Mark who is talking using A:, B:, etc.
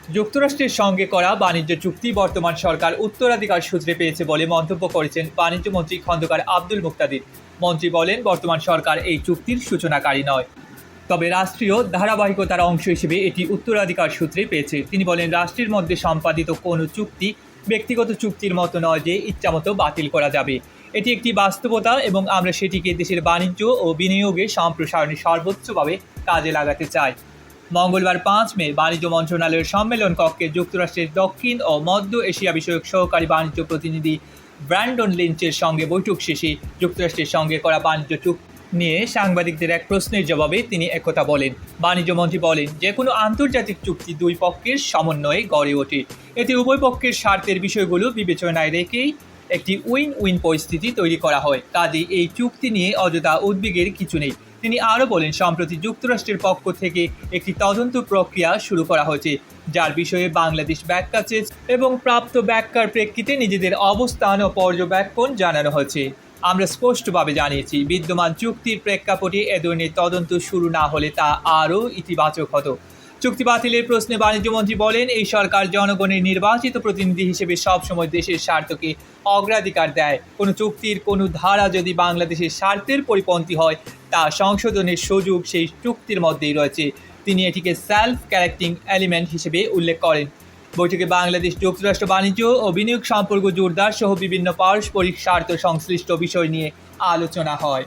A: যুক্তরাষ্ট্রের সঙ্গে করা বাণিজ্য চুক্তি বর্তমান সরকার উত্তরাধিকার সূত্রে পেয়েছে বলে মন্তব্য করেছেন বাণিজ্যমন্ত্রী খন্দকার আব্দুল মুক্তাদির। মন্ত্রী বলেন, বর্তমান সরকার এই চুক্তির সূচনাকারী নয়, তবে রাষ্ট্রীয় ধারাবাহিকতার অংশ হিসেবে এটি উত্তরাধিকার সূত্রে পেয়েছে। তিনি বলেন, রাষ্ট্রের মধ্যে সম্পাদিত কোনো চুক্তি ব্যক্তিগত চুক্তির মতো নয় যে ইচ্ছামতো বাতিল করা যাবে। এটি একটি বাস্তবতা এবং আমরা সেটিকে দেশের বাণিজ্য ও বিনিয়োগে সম্প্রসারণে সর্বোচ্চভাবে কাজে লাগাতে চাই। মঙ্গলবার 5 মে বাণিজ্য মন্ত্রণালয়ের সম্মেলন কক্ষে যুক্তরাষ্ট্রের দক্ষিণ ও মধ্য এশিয়া বিষয়ক সহকারী বাণিজ্য প্রতিনিধি ব্র্যান্ডন লিঞ্চের সঙ্গে বৈঠক শেষে যুক্তরাষ্ট্রের সঙ্গে করা বাণিজ্য চুক্তি নিয়ে সাংবাদিকদের এক প্রশ্নের জবাবে তিনি একথা বলেন। বাণিজ্যমন্ত্রী বলেন, যে কোনো আন্তর্জাতিক চুক্তি দুই পক্ষের সমন্বয়ে গড়ে ওঠে। এতে উভয় পক্ষের স্বার্থের বিষয়গুলো বিবেচনায় রেখেই একটি উইন উইন পরিস্থিতি তৈরি করা হয়। কাজেই এই চুক্তি নিয়ে অযথা উদ্বেগের কিছু নেই। তিনি আরও বলেন, সম্প্রতি যুক্তরাষ্ট্রের পক্ষ থেকে একটি তদন্ত প্রক্রিয়া শুরু করা হয়েছে, যার বিষয়ে বাংলাদেশ ব্যাখ্যা চেয়েছে এবং প্রাপ্ত ব্যাখ্যার প্রেক্ষিতে নিজেদের অবস্থান ও পর্যবেক্ষণ জানানো হয়েছে। আমরা স্পষ্টভাবে জানিয়েছি, বিদ্যমান চুক্তির প্রেক্ষাপটে এ ধরনের তদন্ত শুরু না হলে তা আরও ইতিবাচক হতো। চুক্তি বাতিলের প্রশ্নে বাণিজ্যমন্ত্রী বলেন, এই সরকার জনগণের নির্বাচিত প্রতিনিধি হিসেবে সবসময় দেশের স্বার্থকে অগ্রাধিকার দেয়। কোনো চুক্তির কোনো ধারা যদি বাংলাদেশের স্বার্থের পরিপন্থী হয়, তা সংশোধনের সুযোগ সেই চুক্তির মধ্যেই রয়েছে। তিনি এটিকে সেলফ কারেক্টিং এলিমেন্ট হিসেবে উল্লেখ করেন। বৈঠকে বাংলাদেশ যুক্তরাষ্ট্র বাণিজ্য ও বিনিয়োগ সম্পর্ক জোরদার সহ বিভিন্ন পারস্পরিক স্বার্থ সংশ্লিষ্ট বিষয় নিয়ে আলোচনা হয়।